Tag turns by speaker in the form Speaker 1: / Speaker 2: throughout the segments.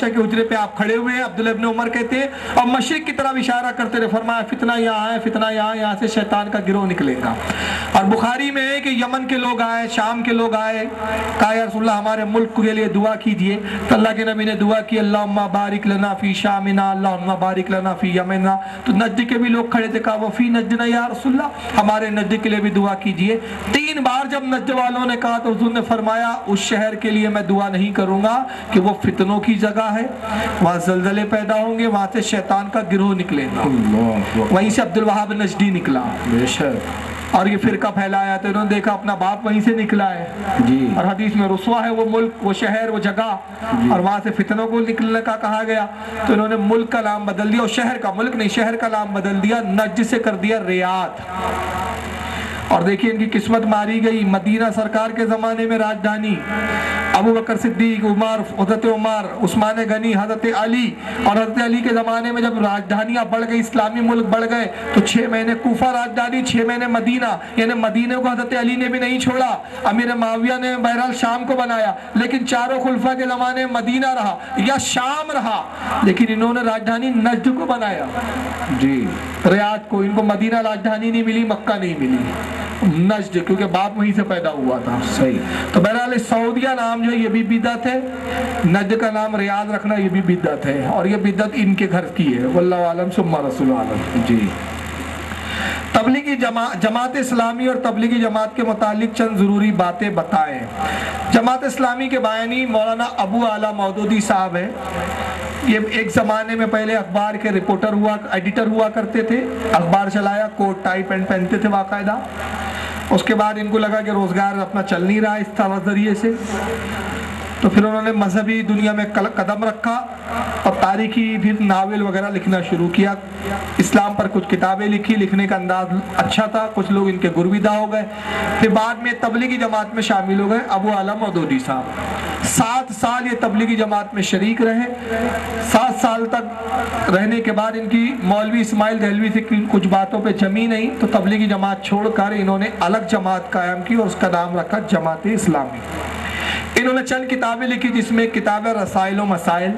Speaker 1: के हुजरे पे आप खड़े हुए हैं, अब्दुल्ला इब्न उमर कहते हैं, और मशरिक की तरफ इशारा करते रहे, फरमाया फितना यहाँ है, फितना यहाँ से शैतान का गिरोह निकलेगा। और बुखारी में है कि यमन के लोग आए, शाम के लोग आए, कहा या रसूलल्लाह हमारे मुल्क के लिए दुआ कीजिए। तो अल्लाह के नबी ने दुआ की, अल्लाहुम्मा बारिक लना फी शामिना, अल्लाहुम्मा बारिक लना फी यमना। तो नज्द के भी लोग खड़े थे, कहा वफी नज्दना या रसूलल्लाह, हमारे नज्द के लिए भी दुआ कीजिए। 3 बार जब नज्द वालों ने कहा तो हुजूर ने फरमाया उस शहर के लिए मैं दुआ नहीं करूंगा कि वो फितनों की जगह है, वहाँ ज़लज़ले पैदा होंगे, वहाँ से शैतान का गिरोह निकलेगा। वहीं से अब्दुल वहाब नजदी निकला और ये फिरका फैलाया, तो इन्होंने देखा अपना बाप वहीं से निकला है जी। और हदीस में रुस्वा है वो मुल्क, वो शहर, वो जगह, और वहाँ से फितनों को निकलने का कहा गया। तो इन्होंने मुल्क का नाम बदल दिया, और शहर का, मुल्क नहीं शहर का नाम बदल दिया, नज्द से कर दिया रियाद। और देखिए इनकी किस्मत मारी गई। मदीना सरकार के ज़माने में राजधानी, अबू बकर सिद्दीक, उमर, हज़रत उमर, उस्मान गनी, हज़रत अली, और हज़रत अली के ज़माने में जब राजधानियाँ बढ़ गई, इस्लामी मुल्क बढ़ गए, तो 6 महीने कूफा राजधानी, 6 महीने मदीना, यानी मदीने को हज़रत अली ने भी नहीं छोड़ा, अमीर माविया ने बहरहाल शाम को बनाया, लेकिन चारों खुलफा के ज़माने में मदीना रहा या शाम रहा, लेकिन इन्होंने राजधानी नज्द को बनाया जी, रियाद को। इनको मदीना राजधानी नहीं मिली, मक्का नहीं मिली, नज्द, क्योंकि बाप वहीं से पैदा हुआ था। सही। तो बहरहाल सऊदिया नाम जो है ये भी बिदअत है, नज्द का नाम रियाद रखना ये भी बिदअत है, और ये बिदअत इनके घर की है। वल्लाहु आलम सुम्मा रसूल आलम जी। तबलीगी जमात इस्लामी और तबलीगी जमात के मुतालिक चंद ज़रूरी बातें बताएं। जमात इस्लामी के बायनी मौलाना अबू आला मौदूदी साहब है। ये एक ज़माने में पहले अखबार के रिपोर्टर हुआ, एडिटर हुआ करते थे, अखबार चलाया, कोट टाई पैंट पहनते थे बाकायदा। उसके बाद इनको लगा कि रोज़गार अपना चल नहीं रहा इस तरह ज़रिए से, तो फिर उन्होंने मजहबी दुनिया में कदम रखा और तारीखी फिर नावल वगैरह लिखना शुरू किया। इस्लाम पर कुछ किताबें लिखी, लिखने का अंदाज अच्छा था, कुछ लोग इनके गुरविदा हो गए। फिर बाद में तबलीगी जमात में शामिल हो गए अबू आला मौदूदी साहब। 7 साल ये तबलीगी जमात में शरीक रहे। 7 साल तक रहने के बाद इनकी मौलवी इस्माइल दहलवी से कुछ बातों पे जमी नहीं, तो तबलीगी जमात छोड़कर इन्होंने अलग जमात कायम की और उसका नाम रखा जमात इस्लामी। इन्होंने चंद किताबें लिखी, जिसमें किताब रसाइल व मसाइल,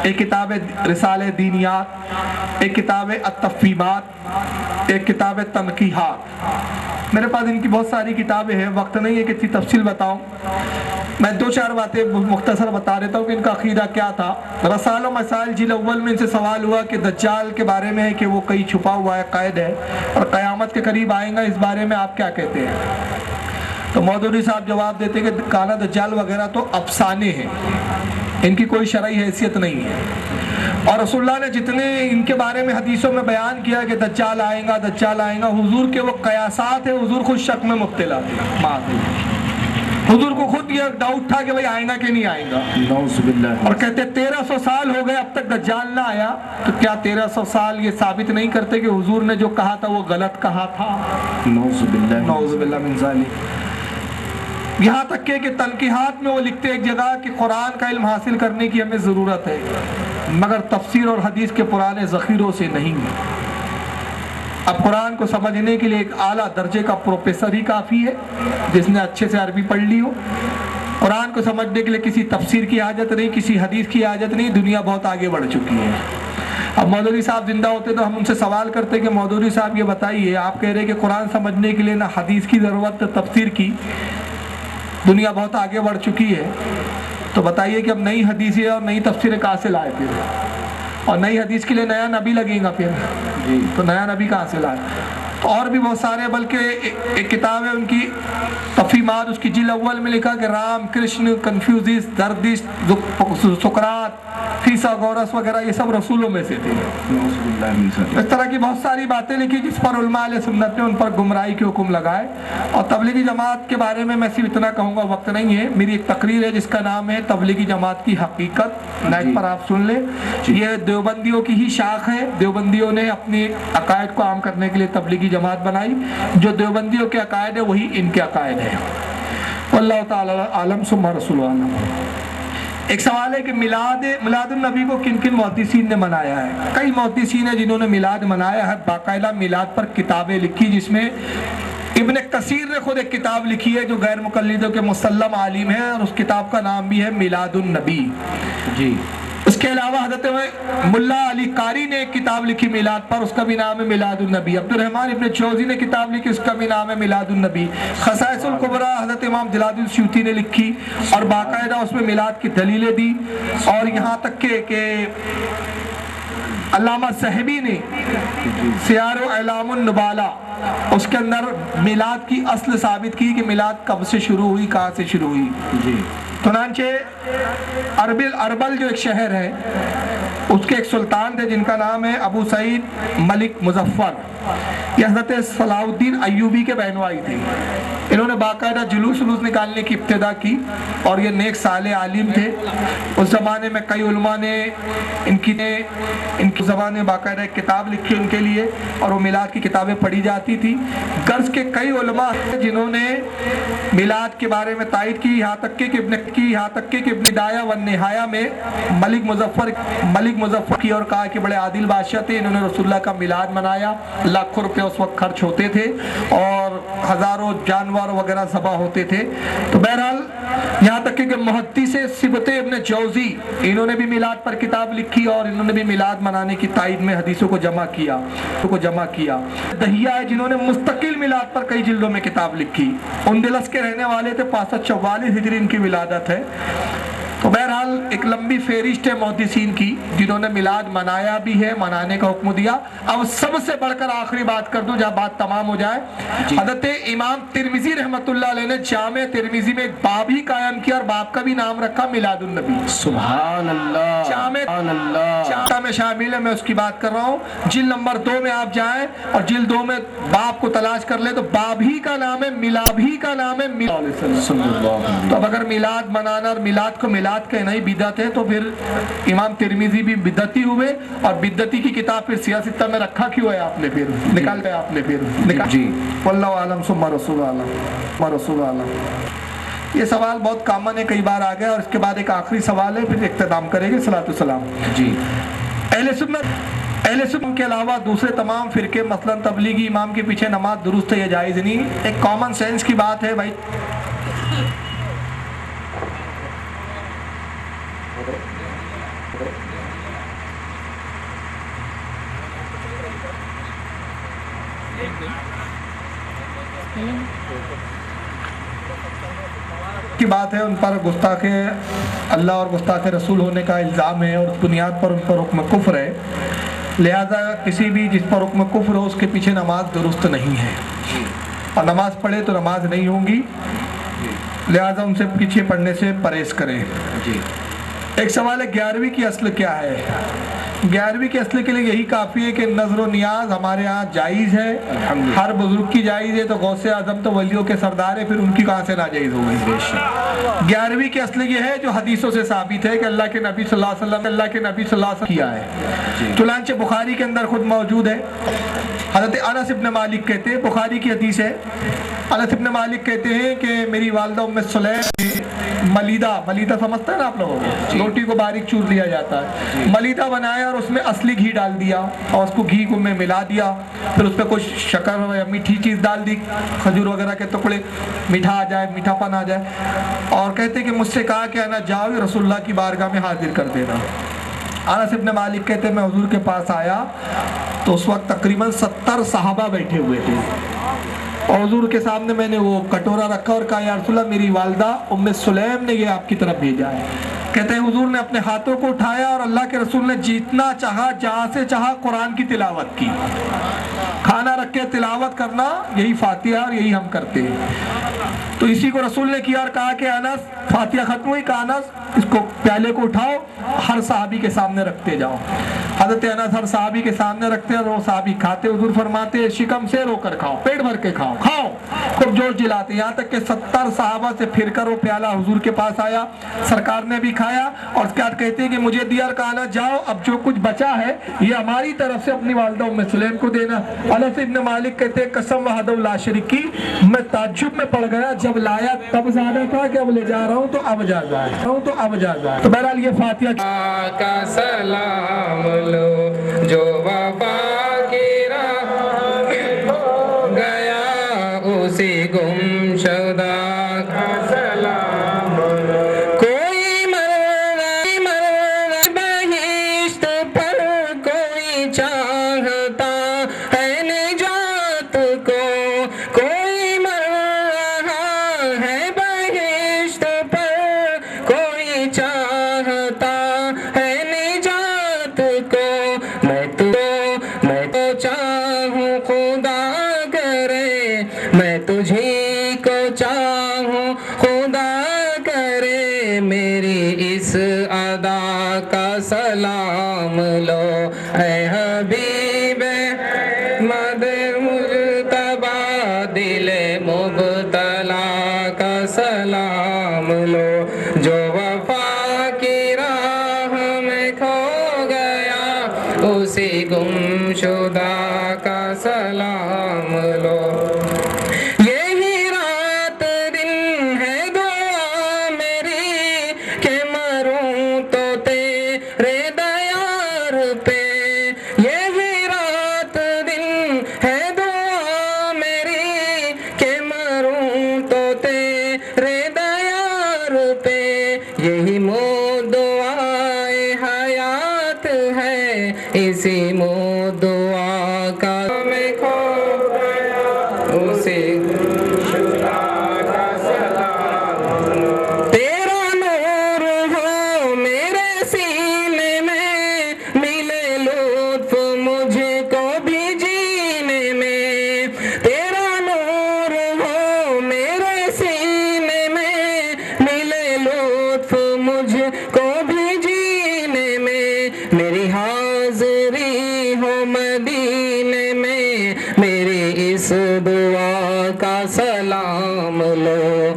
Speaker 1: एक किताब रिसाले दीनियात, एक किताब अत-तफ़हीमात, एक किताब तनक़ीहात। मेरे पास इनकी बहुत सारी किताबें हैं, वक्त नहीं है कि इतनी तफसील बताऊं। मैं 2-4 बातें मुख्तसर बता देता हूँ कि इनका अकीदा क्या था। रसाल व मसाइल जिल अव्वल में इनसे सवाल हुआ कि दज्जाल के बारे में है कि वो कहीं छुपा हुआ है, कैद है और क़यामत के करीब आएगा, इस बारे में आप क्या कहते हैं? तो मौदूदी साहब जवाब देते कि काला दज्जाल वगैरह तो अफसाने हैं, इनकी कोई शरई हैसियत नहीं है। और रसूलुल्लाह ने जितने इनके बारे में हदीसों में बयान किया कि दज्जाल आएगा, दज्जाल आएगा, हुजूर के वो कयासात है, हुजूर खुद शक में मुब्तला थे। हुजूर को खुद ये डाउट था कि भाई आएगा कि नहीं आएगा, और कहते 1300 साल हो गए अब तक दज्जाल ना आया। तो क्या 1300 साल ये साबित नहीं करते कि हुजूर ने जो कहा था वो गलत कहा था? नौज़ुबिल्लाह मिन ज़ालिक। यहाँ तक कि तनक़ीहात में वो लिखते एक जगह कि कुरान का इल्म हासिल करने की हमें ज़रूरत है, मगर तफसीर और हदीस के पुराने ज़ख़ीरों से नहीं। अब कुरान को समझने के लिए एक आला दर्जे का प्रोफेसर ही काफ़ी है जिसने अच्छे से अरबी पढ़ ली हो। कुरान को समझने के लिए किसी तफसीर की हाजत नहीं, किसी हदीस की हाजत नहीं, दुनिया बहुत आगे बढ़ चुकी है। अब मौदूदी साहब जिंदा होते तो हम उनसे सवाल करते कि मौदूदी साहब ये बताइए, आप कह रहे हैं कि कुरान समझने के लिए ना हदीस की ज़रूरत, तफसीर की, दुनिया बहुत आगे बढ़ चुकी है, तो बताइए कि अब नई हदीसें और नई तफसीरें कहाँ से लाए फिर, और नई हदीस के लिए नया नबी लगेगा फिर जी, तो नया नबी कहाँ से लाए? तो और भी बहुत सारे, बल्कि एक किताब है उनकी तफ़हीमात, उसकी जिल अव्वल में लिखा कि राम, कृष्ण, कन्फ्यूजिस, दर्दिश, सुकरात, फीसागोरस वगैरह ये सब रसूलों में से थे। इस तरह की बहुत सारी बातें लिखी जिस पर उलमा अहले सुन्नत ने उन पर गुमराही के हुक्म लगाए। और तबलीगी जमात के बारे में मैं सिर्फ इतना कहूँगा, वक्त नहीं है, मेरी एक तकरीर है जिसका नाम है तबलीगी जमात की हकीकत, नेट पर आप सुन ले। ये देवबंदियों की ही शाख है। देवबंदियों ने अपने अकायद को आम करने के लिए तबलीगी जमात बनाई। जो देवबंदियों के अकायद है वही इनके अकायद है। वल्लाहु ताला आलम सुम्मा रसूल आलम। एक सवाल है कि मिलादुन नबी को किन किन मुहद्दिसीन ने मनाया है? कई मुहद्दिसीन हैं जिन्होंने मिलाद मनाया है, बाकायदा मिलाद पर किताबें लिखी, जिसमें इब्न कसीर ने खुद एक किताब लिखी है जो गैर मुकल्लिदों के मुसल्लम आलिम है, और उस किताब का नाम भी है मिलादुन नबी जी। इसके अलावा हज़रत मुल्ला अली कारी ने एक किताब लिखी मिलाद पर, उसका भी नाम है मिलादुन नबी। अब्दुल रहमान इब्न जौज़ी ने किताब लिखी, उसका भी नाम है मिलादुन नबी। खसाइसुल कुबरा हज़रत इमाम जलालुद्दीन सूती ने लिखी और बाकायदा उसमें मिलाद की दलीलें दी। और यहाँ तक के अल्लामा सहबी ने सियारो अलामुन नुबाला उसके अंदर मिलाद की अस्ल साबित की कि मिलाद कब से शुरू हुई, कहाँ से शुरू हुई जी। चुनांचे अरबल जो एक शहर है उसके एक सुल्तान थे जिनका नाम है अबू सईद मलिक मुजफ्फर। ये हज़रत सलाहुद्दीन अय्यूबी के बहनोई थे। इन्होंने बाकायदा जुलूस निकालने की इब्तिदा की और ये नेक साले आलिम थे। उस ज़माने में कई उलमा ने इनकी ज़बान में बाकायदा एक किताब लिखी उनके लिए और वो मिलाद की किताबें पढ़ी जाती थी। गर्ज के कई उलमा जिन्होंने मिलाद के बारे में तायद की, यहाँ तक के इब्न बिदाया व निहाया में मलिक मुजफ्फर की और कहा कि बड़े आदिल बादशाह थे, इन्होंने रसूलुल्लाह का मिलाद मनाया। लाखों रुपए उस वक्त खर्च होते थे और हज़ारों जानवर वगैरह ज़बा होते थे। तो बहरहाल यहाँ तक कि मुहद्दिस सिबते इब्न जौज़ी इन्होंने भी मिलाद पर किताब लिखी और इन्होंने भी मिलाद मनाने की तायद में हदीसों को जमा किया। दहिया है जिन्होंने मुस्तकिल मिलाद पर कई जिल्दों में किताब लिखी। उनदिलस के रहने वाले थे, 544 हिजरी इनकी विलादत है। तो बहरहाल एक लंबी फेरिस्ट है मुहद्दिसीन की जिन्होंने मिलाद मनाया भी है, मनाने का हुक्म दिया। अब सबसे बढ़कर आखिरी बात कर दूं जहाँ बात तमाम हो जाए। हज़रत इमाम तिरमिज़ी रहमतुल्लाह अलैह ने जामे तिरमिज़ी में एक बाब ही कायम किया और बाब का भी नाम रखा मिलादुन नबी। सुभान अल्लाह, जामे में शामिल है, मैं उसकी बात कर रहा हूँ। जिल्द नंबर 2 में आप जाएं और जिल्द 2 में बाब को तलाश कर ले तो बाब ही का नाम है, मिलाद ही का नाम है। तो अब अगर मिलाद मनाना और मिलाद को मिलाद कहना ही बिदअत है तो फिर इमाम तिरमिज़ी भी बिदअती हुए और बिदअती की किताब फिर सियासत में रखा क्यों है आपने, फिर निकाल गए आपने, फिर निकाल जी। वल्लाहु आलम सुम्मा रसूल आलम। ये सवाल बहुत कॉमन है, कई बार आ गया। और इसके बाद एक आखिरी सवाल है, फिर इख्तिताम करेंगे सलातो सलाम जी। अहले सुन्नत के अलावा दूसरे तमाम फिरके मसलन तबलीगी इमाम के पीछे नमाज दुरुस्त है या जायज़ नहीं, एक कॉमन सेंस की बात है भाई। की बात है, उन पर गुस्ताखे अल्लाह और गुस्ताखे रसूल होने का इल्ज़ाम है और उस बुनियाद पर उन पर हुक्म कुफ्र है। लिहाजा किसी भी जिस पर हुक्म कुफ्र हो उसके पीछे नमाज दुरुस्त नहीं है और नमाज पढ़े तो नमाज नहीं होगी, लिहाजा उनसे पीछे पढ़ने से परहेज करें जी। एक सवाल है 11वीं की असल क्या है। 11वीं के असले के लिए यही काफ़ी है कि नजर नियाज हमारे यहाँ जायज़ है, हर बुजुर्ग की जायज़ है। तो गौसे आजम तो वलियों के सरदार है, फिर उनकी कहाँ से नाजायज़ हो गई। 11वीं के असले ये है जो हदीसों से साबित है कि अल्लाह के नबी सल्लल्लाहु अलैहि वसल्लम किया है। चुनांचे बुखारी के अंदर खुद मौजूद है। हज़रत अनस इब्न मालिक कहते हैं, बुखारी की हदीस है, अनस इब्न मालिक कहते हैं कि मेरी वालिदा उम्मे सुलैम मलीदा समझते हैं ना आप लोगों को, रोटी को बारीक चूर लिया जाता है, मलीदा बनाया और उसमें असली घी डाल दिया और उसको घी को में मिला दिया, फिर उस पर कुछ शक्कर या मीठी चीज़ डाल दी, खजूर वगैरह के टुकड़े, मीठा आ जाए, मीठापन आ जाए। और कहते कि मुझसे कहा कि आना जाओ रसूलुल्लाह की बारगाह में हाजिर कर देना। अनस इब्न मालिक कहते मैं हुजूर के पास आया तो उस वक्त तकरीबन 70 सहाबा बैठे हुए थे और हुजूर के सामने मैंने वो कटोरा रखा और कहा या रसूलल्लाह मेरी वालिदा उम्मे सुलैम ने ये आपकी तरफ भेजा है। कहते हैं हुजूर ने अपने हाथों को उठाया और अल्लाह के रसूल ने जितना चाहा जहाँ से चाहा कुरान की तिलावत की। खाना रख के तिलावत करना यही फातिहा और यही हम करते हैं। तो इसी को रसूल ने किया और कहा कि अनस फातिहा खत्म हुई, कहा अनस इसको प्याले को उठाओ हर सहाबी के सामने रखते जाओ। हज़रत अनस हर सहाबी के सामने रखते और वो सहाबी खाते, हुजूर फरमाते शिकम से रोकर खाओ, पेट भर के खाओ खूब जोर जिलाते, यहाँ तक कि 70 सहाबा से फिरकर वो प्याला हुजूर के पास आया, सरकार ने भी खाया और उसके बाद कहते हैं कि मुझे दिया और कहा ना जाओ अब जो कुछ बचा है ये हमारी तरफ से अपनी वालिदा उम्मे सुलैम को देना। अनस इब्न मालिक कहते हैं कसम वहदहु ला शरीक की, मैं ताज्जुब में पड़ गया, जब लाया तब ज्यादा था कि अब ले जा रहा हूँ तो अब ज्यादा है, तो बहरहाल ये फातिहा
Speaker 2: का सलाम लो जो वफा की राह गया उसी गुमशुदा का सलाम लो। कोई मर बही کا سلام لو، اے حبیب احمد مجتبی دل مبتلا کا سلام لو، جو وفا کی راہ میں کھو گیا اسی گمشدہ کا سلام لو۔ یہی رات دن ہے دعا میری کہ مروں تو تیرے دیار پہ، یہی رات دن ہے دعا میری کہ مروں تو تیرے دیار پہ، یہی دعائے حیات ہے، اسی دعا کا میں کھو گیا اسی کا سلام لو۔ تیرا نور ہو میرے سینے میں، ملے لطف مجھ کو بھی جینے میں، تیرا نور ہو میرے سینے میں، ملے لطف مجھ کو بھی جینے میں، میری حاضری ہو مدینے میں، میری اس دعا کا سلام لو۔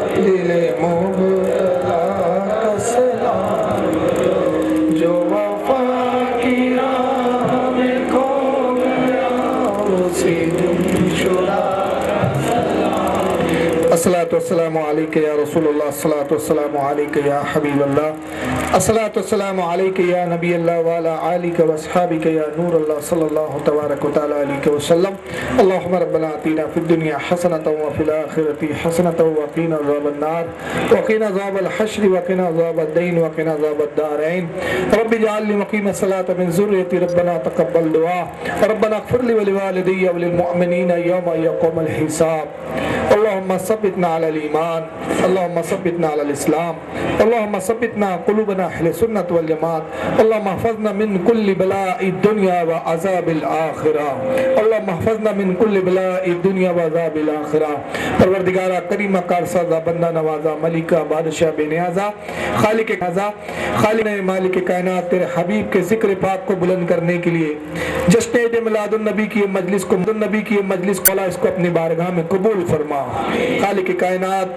Speaker 2: دل مبتلا کا سلام لو، جو وفا کی راہ میں کھو گیا اسی گمشدہ۔
Speaker 1: الصلاۃ والسلام علیک یا رسول اللہ، الصلاۃ والسلام علیک یا حبیب اللہ، الصلاۃ والسلام علیک یا نبی اللہ وعلی آلک واصحابک یا نور اللہ صلی اللہ تبارک و تعالی علیہ وسلم۔ اللہم ربنا آتینا فی الدنیا حسنۃ وفی الآخرۃ حسنۃ وقنا عذاب النار وقنا عذاب الحشر وقنا عذاب الدین وقنا عذاب الدارین۔ رب اجعلنی مقیم الصلاۃ من ذریتی، ربنا تقبل دعا، ربنا اغفر لی ولوالدی وللمؤمنین یوم یقوم الحساب۔ اللهم ثبتنا على الإيمان، اللهم ثبتنا على الإسلام، اللهم ثبتنا قلوبنا أهل السنة والجماعة، اللهم احفظنا من كل بلاء الدنيا وعذاب الآخرة، اللهم احفظنا من كل بلاء الدنيا وعذاب الآخرة۔ پروردگارہ کریمہ کارسازہ بندہ نوازہ ملکہ بادشاہ بے نیازہ خالق خزا خالق مالک کائنات، تیرے حبیب کے ذکر پاک کو بلند کرنے کے لیے جشن عید میلاد النبی کی مجلس کو مولا اس کو اپنی بارگاہ میں قبول فرما۔ خالق کائنات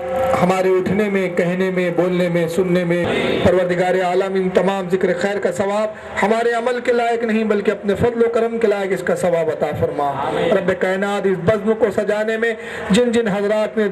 Speaker 1: ہمارے اٹھنے میں، کہنے میں، بولنے میں، سننے میں پروردگار عالم ان تمام ذکر خیر کا ثواب ہمارے عمل کے لائق نہیں بلکہ اپنے فضل و کرم کے لائق اس کا ثواب عطا فرما۔ رب کائنات اس بزم کو سجانے میں جن جن حضرات نے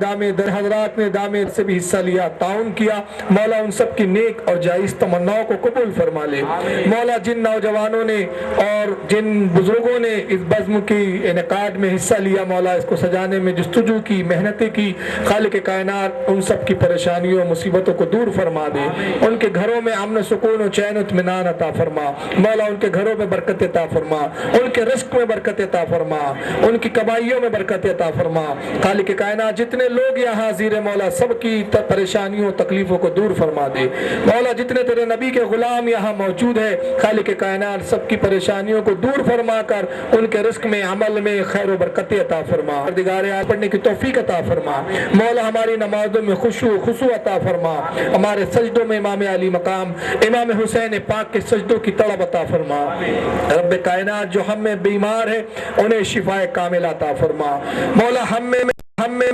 Speaker 1: دامے سے بھی حصہ لیا، تعاون کیا، مولا ان سب کی نیک اور جائز تمناؤں کو قبول فرما لے۔ مولا جن نوجوانوں نے اور جن بزرگوں نے اس بزم کی انعقاد میں حصہ لیا، مولا اس کو سجانے میں جستجو کی، محنتیں کی، خالق کائنات ان سب کی پریشانیوں اور مصیبتوں کو دور فرما دے، ان کے گھروں میں امن و سکون و چین و اطمینان عطا فرما۔ مولا ان کے گھروں میں برکت عطا فرما، ان کے رزق میں برکت عطا فرما، ان کی کمائیوں میں برکت عطا فرما۔ خالق کائنات جتنے لوگ یہاں حاضر ہیں مولا سب کی پریشانیوں تکلیفوں کو دور فرما دے۔ مولا جتنے تیرے نبی کے غلام یہاں موجود ہے، خالق کائنات سب کی پریشانیوں کو دور فرما کر ان کے رزق میں، عمل میں خیر و برکت عطا فرما۔ پروردگار پڑھنے کی توفیق عطا فرما۔ مولا ہماری نمازوں میں خشوع عطا فرما، ہمارے سجدوں میں امام علی مقام امام حسین پاک کے سجدوں کی طلب عطا فرما۔ رب کائنات جو ہم میں بیمار ہے انہیں شفائے کامل عطا فرما۔ مولا ہم میں